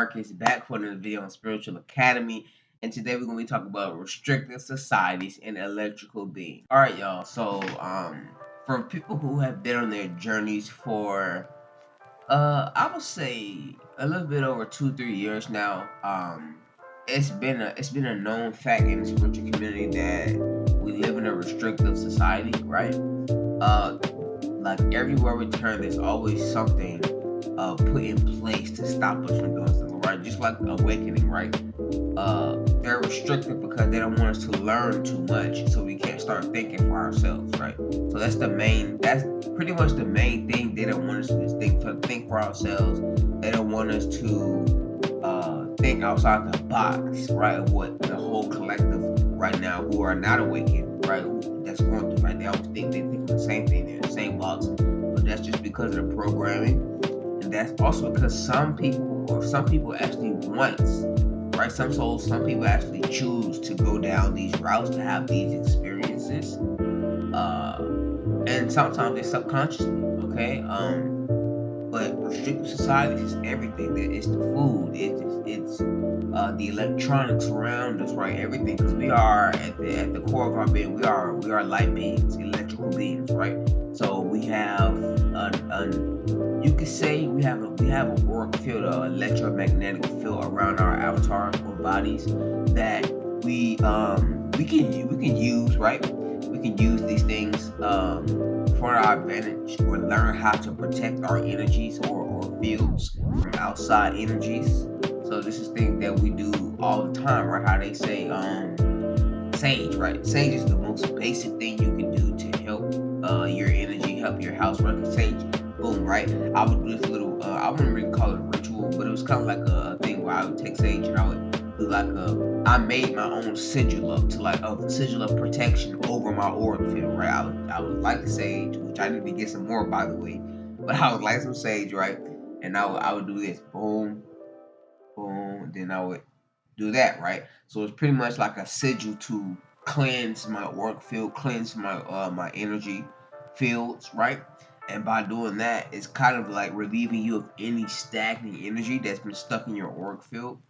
Marcus, back for another video on Spiritual Academy. And today we're going to be talking about restricted societies and electrical beings. Alright, y'all. So, for people who have been on their journeys for, I would say a little bit over 2-3 years now, it's been a known fact in the spiritual community that we live in a restrictive society, right? Like everywhere we turn, there's always something put in place to stop us from doing something, right? Just like awakening, right? They're restricted because they don't want us to learn too much, so we can't start thinking for ourselves, right? So that's pretty much the main thing. They don't want us to think for ourselves. They don't want us to think outside the box, right? Of what the whole collective right now who are not awakened, right? That's going through, right? They always think the same thing, they're in the same box, but that's just because of the programming. And that's also because some people actually want, right? Some people actually choose to go down these routes to have these experiences. And sometimes it's subconsciously, okay? But restricted societies is everything. It's the food, it's the electronics around us, right? Everything, because we are at the core of our being, we are light beings, electrical beings, right? So we have you could say we have a auric field, an electromagnetic field around our avatars or bodies that we can use, right? We can use these things for our advantage, or learn how to protect our energies or fields from outside energies. So this is things that we do all the time, right? How they say sage, right? Sage is the most basic thing you can do to help your energy, help your house work. Sage, boom, right? I would do this little, I wouldn't really call it a ritual, but it was kind of like a thing where I would take sage and I would do like I made my own sigil up to like a sigil of protection over my auric field, right? I would light the sage, which I need to get some more, by the way, but I would light some sage, right? And I would do this, boom, boom, then I would do that, right? So it's pretty much like a sigil to cleanse my auric field, cleanse my energy fields, right? And by doing that, it's kind of like relieving you of any stagnant energy that's been stuck in your auric field.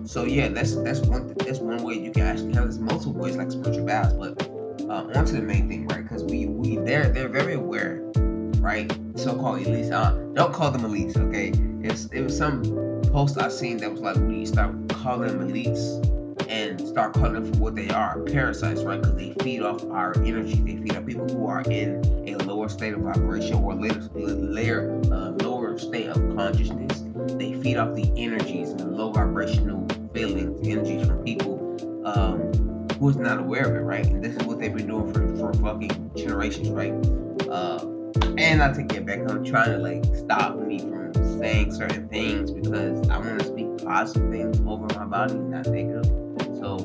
So yeah, that's one way you can actually have this. Multiple ways like spiritual baths, but onto the main thing, right? Because they're very aware, right? So-called elites. Don't call them elites, okay? It was some post I seen that was like, we start calling them elites and start calling them for what they are, parasites, right? Because they feed off our energy. They feed off people who are in a lower state of vibration or lower state of consciousness. They feed off the energies and the low vibrational feelings, energies from people who is not aware of it, right? And this is what they've been doing for fucking generations, right? And not to get back, I'm trying to like stop me from saying certain things because I want to speak positive things over my body, not negative. So,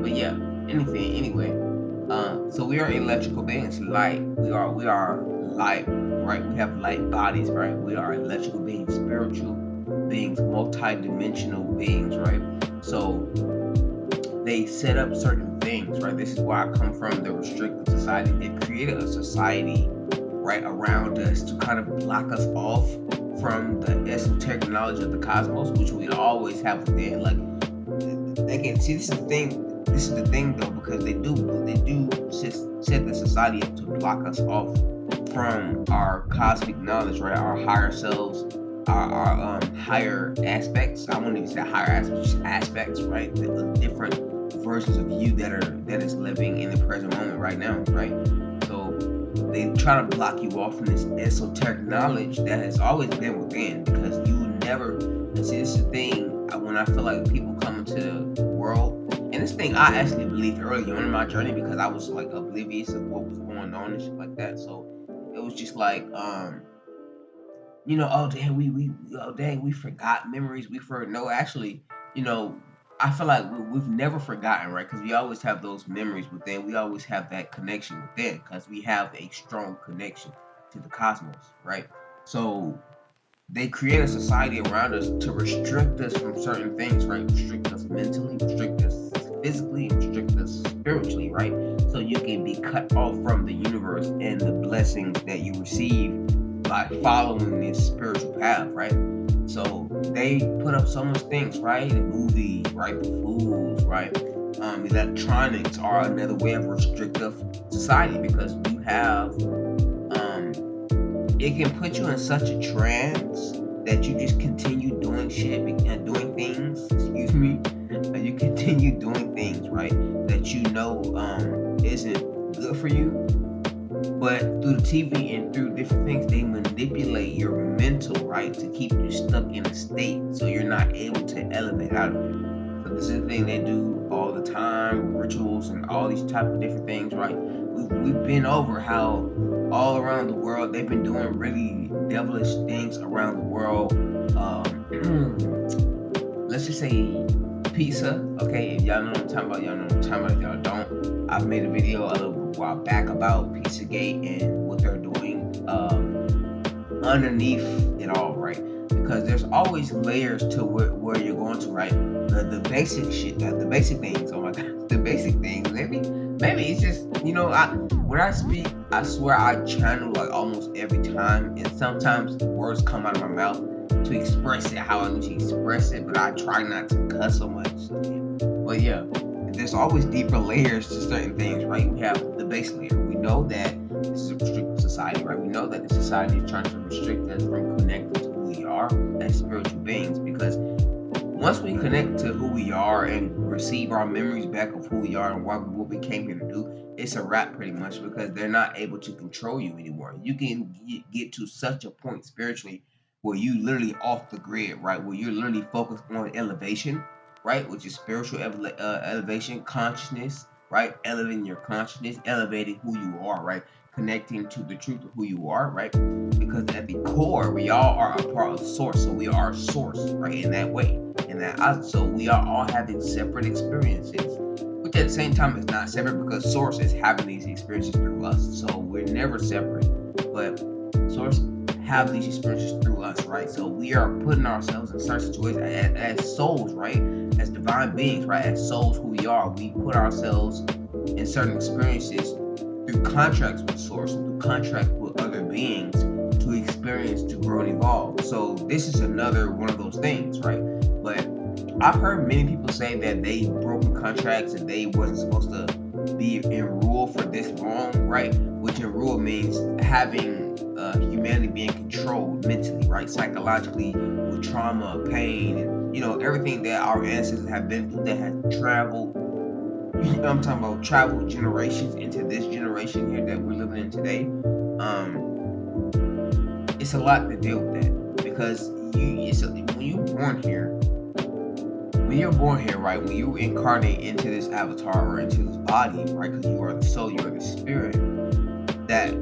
but yeah, anyway. So we are electrical beings, light. We are light, right? We have light bodies, right? We are electrical beings, spiritual beings, multi-dimensional beings, right? So they set up certain things, right? This is where I come from, the restricted society. They created a society right around us to kind of block us off from the esoteric knowledge of the cosmos, which we always have within. Like, they can see, this is the thing though, because they do set the society up to block us off from our cosmic knowledge, right? Our higher selves, our higher aspects. I won't even say higher aspects, just aspects, right? The different versions of you that is living in the present moment right now, right? So they try to block you off from this esoteric knowledge that has always been within, because you would never. And see, this is the thing. When I feel like people come into the world, and this thing I actually believed early on in my journey because I was like oblivious of what was going on and shit like that. So it was just like, oh dang, we forgot memories. No, actually, I feel like we've never forgotten, right? Because we always have those memories within. We always have that connection within, because we have a strong connection to the cosmos, right? So they create a society around us to restrict us from certain things, right? Restrict us mentally, restrict us physically, restrict us spiritually, right? So you can be cut off from the universe and the blessings that you receive by following this spiritual path, right? So they put up so much things, right? The movies, right? The foods, right? Electronics are another way of restrictive society because you have it can put you in such a trance that you just continue doing shit and doing things, excuse me, and you continue doing things, right, that you know isn't good for you. But through the TV and through different things, they manipulate your mental, right, to keep you stuck in a state so you're not able to elevate out of it. So this is the thing they do all the time, rituals and all these type of different things, right? We've been over how all around the world they've been doing really devilish things around the world. Let's just say pizza. Okay, if y'all know what I'm talking about, y'all know what I'm talking about. If y'all don't, I've made a video a little while back about Pizzagate and what they're doing underneath it all, right? Because there's always layers to where you're going to, right? The basic shit, the basic things. Oh my god, the basic things. Maybe it's just when I speak, I swear I channel like almost every time, and sometimes words come out of my mouth to express it how I need to express it, but I try not to cuss so much. But yeah, there's always deeper layers to certain things, right? We have the base layer. We know that this is a restricted society, right? We know that the society is trying to restrict us from connecting to who we are as spiritual beings, because once we connect to who we are and receive our memories back of who we are and what we came here to do, it's a wrap pretty much, because they're not able to control you anymore. You can get to such a point spiritually where you literally off the grid, right? Where you're literally focused on elevation, right? Which is spiritual elevation, consciousness, right? Elevating your consciousness, elevating who you are, right? Connecting to the truth of who you are, right? Because at the core, we all are a part of source. So we are source, right? In that way. So we are all having separate experiences, which at the same time is not separate, because source is having these experiences through us. So we're never separate, but source have these experiences through us, right? So we are putting ourselves in certain situations as souls, right? As divine beings, right? As souls, who we are, we put ourselves in certain experiences through contracts with source, through contracts with other beings to experience, to grow and evolve. So this is another one of those things, right? But I've heard many people say that they broken contracts and they wasn't supposed to be in rule for this long, right? Which in rule means having humanity being controlled mentally, right? Psychologically, with trauma, pain, and everything that our ancestors have been through that has traveled. I'm talking about traveled generations into this generation here that we're living in today. It's a lot to deal with that, because when you're born here, right? When you incarnate into this avatar or into this body, right? Because you are the soul, you are the spirit that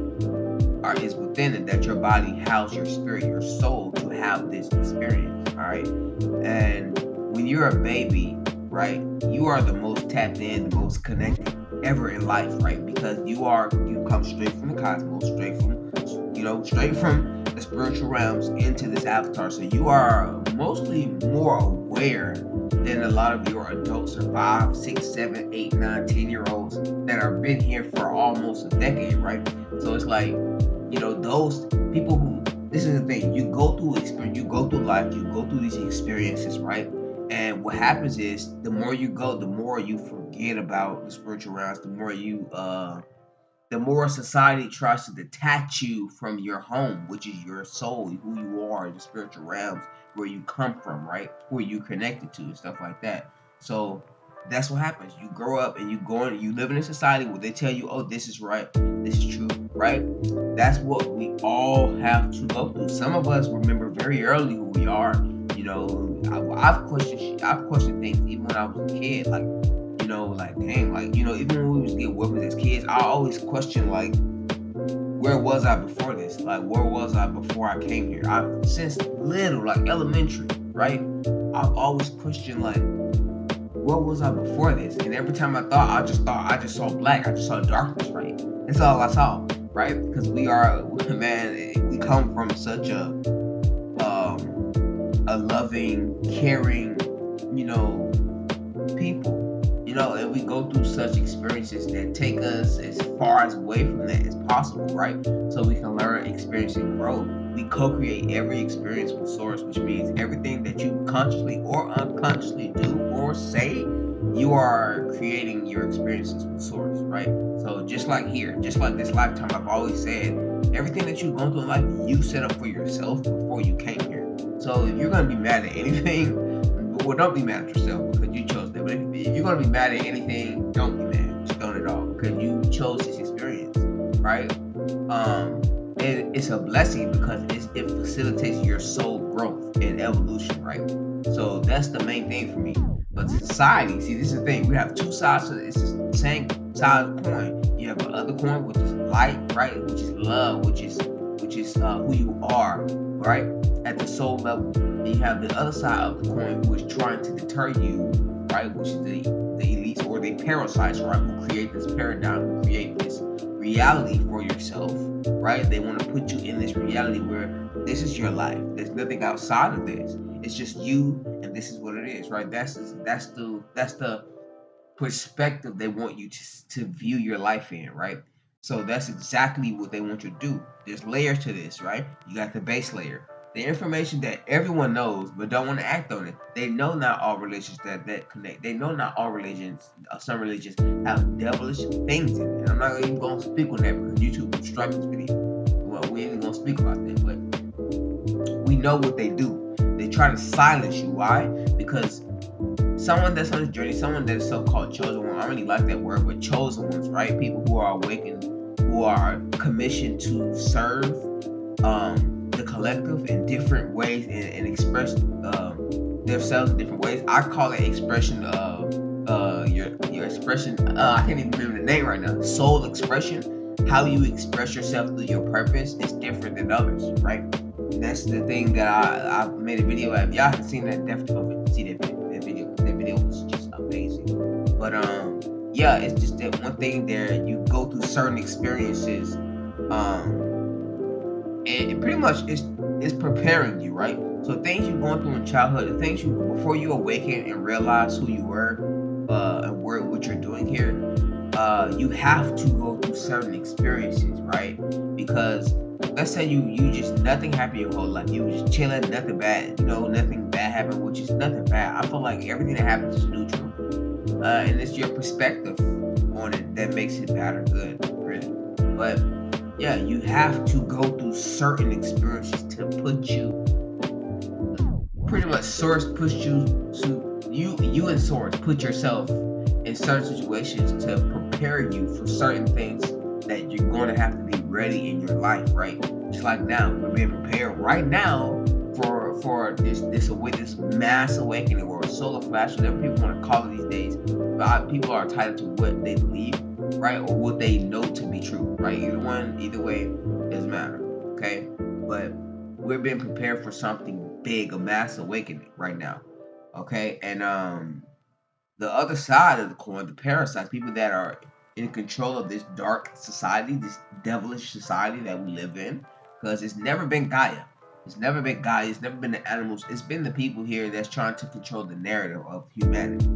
is within it. That your body houses your spirit, your soul, to have this experience, all right? And when you're a baby, right, you are the most tapped in, the most connected ever in life, right? Because you come straight from the cosmos, straight from the spiritual realms into this avatar. So you are mostly more aware than a lot of your adults or 5, 6, 7, 8, 9, 10-year-olds that have been here for almost a decade, right? So it's like, those people who, this is the thing, you go through experience, you go through life, you go through these experiences, right? And what happens is, the more you go, the more you forget about the spiritual realms, the more society tries to detach you from your home, which is your soul, who you are, the spiritual realms, where you come from, right? Where you connected to, and stuff like that. So that's what happens. You grow up and you live in a society where they tell you, oh, this is right, this is true, right? That's what we all have to go through. Some of us remember very early who we are. I've questioned things even when I was a kid, like, dang, even when we was getting weapons as kids, I always question, like, where was I before this? Like, where was I before I came here? Since little, like elementary, right? I've always questioned, like, where was I before this? And every time I just saw black, I just saw darkness, right? That's all I saw, right? Because we come from such a loving, caring, people. And we go through such experiences that take us as far as away from that as possible, right? So we can learn, experience, and grow. we co-create every experience with source, which means everything that you consciously or unconsciously do or say, you are creating your experiences with source, right? So just like here, just like this lifetime, I've always said, everything that you've gone through in life, you set up for yourself before you came here. So if you're gonna be mad at anything, well, don't be mad at yourself because you chose that. But if you're gonna be mad at anything, don't be mad. Just don't at all because you chose this experience, right? It's a blessing because it facilitates your soul growth and evolution, right? So that's the main thing for me. But society, see, this is the thing. We have two sides to it. It's the same side of the coin. You have the other coin, which is light, right? Which is love, which is who you are, right? At the soul level. And you have the other side of the coin, who is trying to deter you, right? Which is the elites or the parasites, right? Who create this paradigm, who create this reality for yourself, right? They want to put you in this reality where this is your life. There's nothing outside of this. It's just you, and this is what it is, right? That's the perspective they want you to view your life in, right? So that's exactly what they want you to do. There's layers to this, right? You got the base layer, the information that everyone knows but don't want to act on it. They know not all religions that connect. They know not all religions. Some religions have devilish things in it. And I'm not even gonna speak on that because YouTube will strike this video. Well, we ain't gonna speak about that, but we know what they do. They try to silence you. Why? Because someone that's on this journey, someone that is so-called chosen one, I don't really like that word, but chosen ones, right? People who are awakened, who are commissioned to serve the collective in different ways and express themselves in different ways. I call it expression of your expression. I can't even remember the name right now. Soul expression. How you express yourself through your purpose is different than others, right? And that's the thing that I made a video of. If y'all haven't seen that, definitely see that video. That video was just amazing. But yeah, it's just that one thing there. You go through certain experiences, and it pretty much is preparing you, right? So things you're going through in childhood, the things you before you awaken and realize who you were, and what you're doing here, you have to go through certain experiences, right? Because let's say you just nothing happened your whole life. You was just chilling, nothing bad, nothing bad happened, which is nothing bad. I feel like everything that happens is neutral, and it's your perspective on it that makes it bad or good, really. But yeah, you have to go through certain experiences to put you, pretty much source push you to you and source put yourself in certain situations to prepare you for certain things that you're going to have to be ready in your life, right? Just like now, we're being prepared right now for this mass awakening or solar flash, whatever people want to call it these days. But people are tied to what they believe, right, or what they know to be true, right? Either way, doesn't matter, okay? But we're being prepared for something big, a mass awakening right now, okay? And the other side of the coin, the parasites, people that are in control of this dark society, this devilish society that we live in, because it's never been Gaia. It's never been Gaia. It's never been the animals. It's been the people here that's trying to control the narrative of humanity.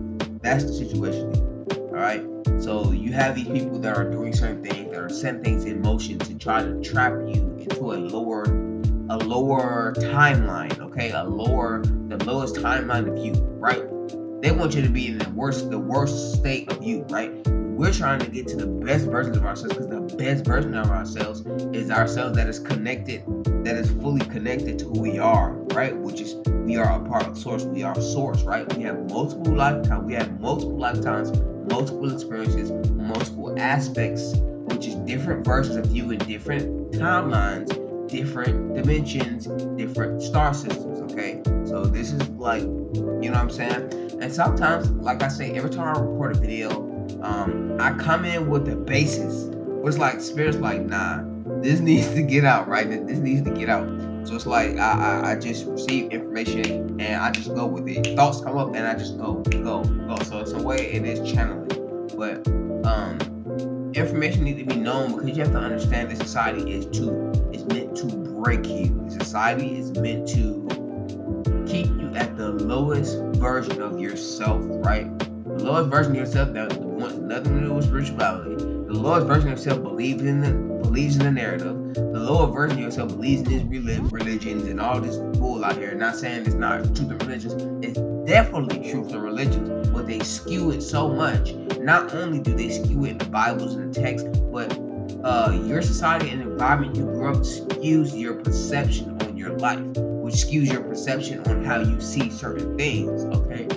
That's the situation here. All right. So you have these people that are doing certain things, that are setting things in motion to try to trap you into a lower timeline. Okay, the lowest timeline of you, right? They want you to be in the worst state of you, right? We're trying to get to the best version of ourselves, because the best version of ourselves is ourselves that is connected, that is fully connected to who we are, right? Which is, we are a part of source. We are source, right? We have multiple lifetimes, multiple experiences, multiple aspects, which is different versions of you in different timelines, different dimensions, different star systems, okay? So this is like, you know what I'm saying? And sometimes, like I say, every time I record a video, I come in with the basis. It's like Spirit's like, nah, this needs to get out, right? This needs to get out. So it's like I just receive information and I just go with it. Thoughts come up and I just go. So it's a way it is channeling. But information needs to be known, because you have to understand that society is meant to break you. Society is meant to keep you at the lowest version of yourself, right? The lowest version of yourself that wants nothing to do with spirituality. The The lowest version of yourself believes in the narrative. The lower version of yourself believes in these religions and all this bull out here. Not saying it's not truth in religions. It's definitely truth in religions, but they skew it so much. Not only do they skew it in the Bibles and the text, but your society and environment you grew up skews your perception on your life, which skews your perception on how you see certain things. Okay,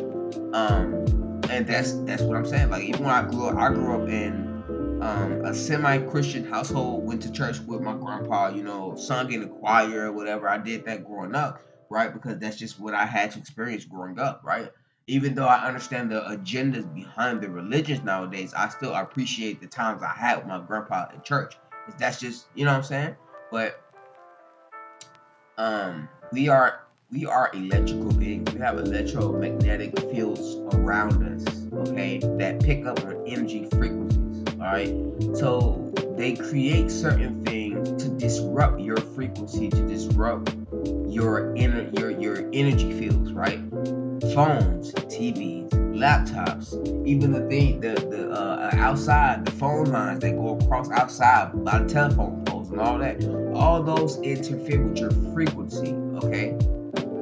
and that's what I'm saying. Like, even when I grew up in a semi-Christian household, went to church with my grandpa, sung in the choir or whatever. I did that growing up, right? Because that's just what I had to experience growing up, right? Even though I understand the agendas behind the religions nowadays, I still appreciate the times I had with my grandpa in church. That's just, you know what I'm saying? But we are electrical beings. We have electromagnetic fields around us, okay, that pick up on energy frequencies. All right, so they create certain things to disrupt your frequency, to disrupt your energy fields, right? Phones, TVs, laptops, even the outside, the phone lines that go across outside by the telephone poles and all that, all those interfere with your frequency. Okay,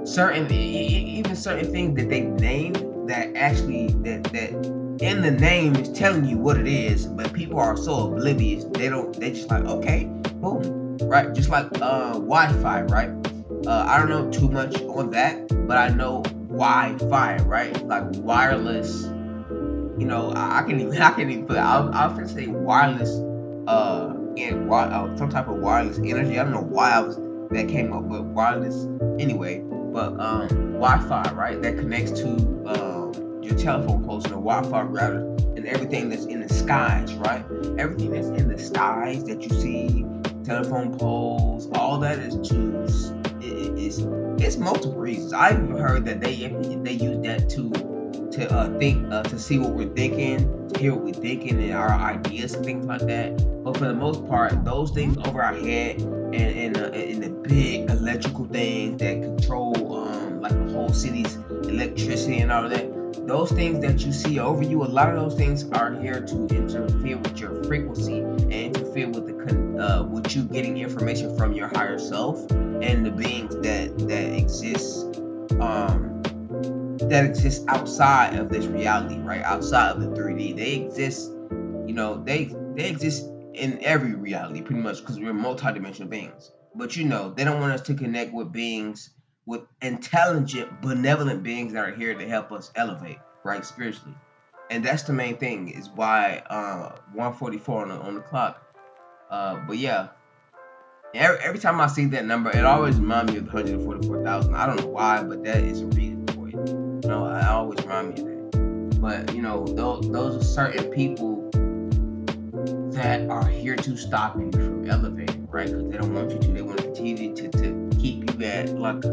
even certain things that they named that actually that in the name is telling you what it is, but people are so oblivious. They just like, okay, boom, right? Just like Wi-Fi, right? I don't know too much on that, but I know Wi-Fi, right? Like wireless. I can even put. I was gonna say wireless. Some type of wireless energy. I don't know why that came up with wireless. Anyway, but Wi-Fi, right? That connects to your telephone poles and the Wi-Fi router and everything that's in the skies, right? Everything that's in the skies that you see, telephone poles, all that is just it's multiple reasons. I even heard that they use that to think, to see what we're thinking, to hear what we're thinking and our ideas and things like that. But for the most part, those things over our head and the big electrical things that control like the whole city's electricity and all of that. Those things that you see over you, a lot of those things are here to interfere with your frequency and interfere with with you getting information from your higher self and the beings that exist outside of this reality, right? Outside of the 3D. They exist, they exist in every reality pretty much, because we're multidimensional beings. But they don't want us to connect with beings, with intelligent, benevolent beings that are here to help us elevate, right, spiritually. And that's the main thing, is why 144 on the clock. But yeah, every time I see that number, it always reminds me of 144,000. I don't know why, but that is a reason for it. I always remind me of that. But those are certain people that are here to stop you from elevating, right? Because they don't want you to. They want to continue to keep you at like a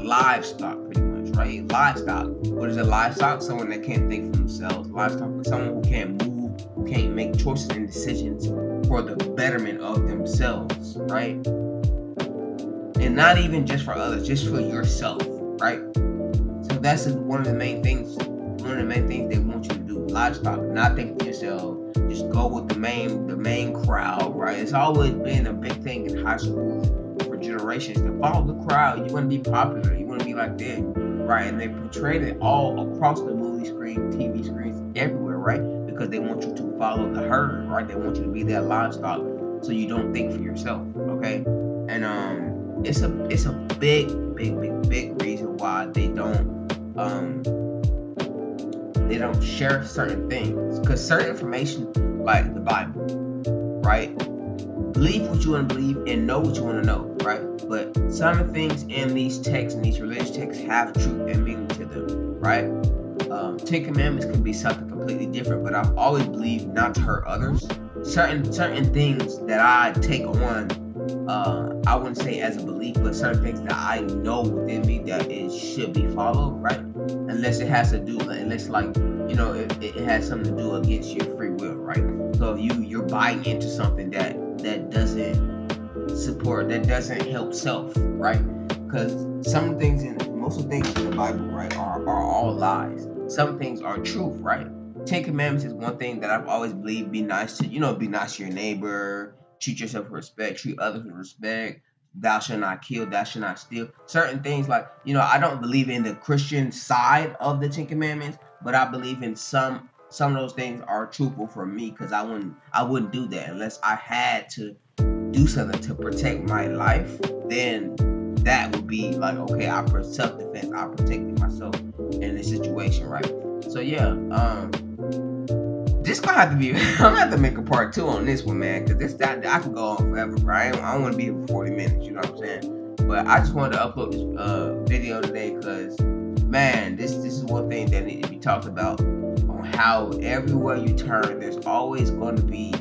livestock, pretty much, right? Livestock. What is a livestock? Someone that can't think for themselves. Livestock is someone who can't move, who can't make choices and decisions for the betterment of themselves, right? And not even just for others, just for yourself, right? So that's one of the main things. One of the main things they want you to do. Livestock, not think for yourself. Just go with the main crowd, right? It's always been a big thing in high school for generations to follow the crowd. You want to be popular. You want to be like them, right? And they portrayed it all across the movie screen, TV screens, everywhere, right? Because they want you to follow the herd, right? They want you to be that livestock, so you don't think for yourself, okay? And it's a big reason why they don't share certain things, because certain information, like the Bible, right? Believe what you want to believe and know what you want to know, right? But some of the things in these texts and these religious texts have truth and meaning to them, right? 10 Commandments could be something completely different, but I've always believed not to hurt others. Certain things that I take on, I wouldn't say as a belief, but certain things that I know within me that it should be followed, right? Unless it has to do, unless it has something to do against your free will, right? So if you're buying into something that doesn't support, that doesn't help self, right? Because most of the things in the Bible, right, are all lies. Some things are truth, right? Ten Commandments is one thing that I've always believed. Be nice to, be nice to your neighbor, treat yourself with respect, treat others with respect. Thou shalt not kill, thou shalt not steal. Certain things like, I don't believe in the Christian side of the Ten Commandments, but I believe in some of those things are truthful for me, because I wouldn't do that unless I had to do something to protect my life. Then that would be like, okay, self-defense, I protected myself in this situation, right? So yeah, this gonna have to be. I'm gonna have to make a part 2 on this one, man, because that I can go on forever, bro. I don't want to be here for 40 minutes. You know what I'm saying? But I just wanted to upload this video today because, man, this is one thing that needs to be talked about, on how everywhere you turn, there's always going to be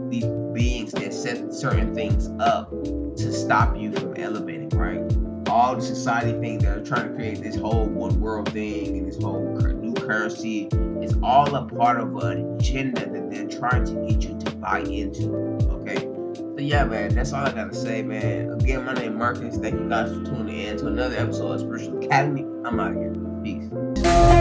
these beings that set certain things up to stop you from elevating, right? All the society things that are trying to create this whole one world thing and this whole new currency is all a part of an agenda that they're trying to get you to buy into. Okay? So yeah, man, that's all I gotta say, man. Again, my name is Marcus. Thank you guys for tuning in to another episode of Spiritual Academy. I'm out of here. Peace.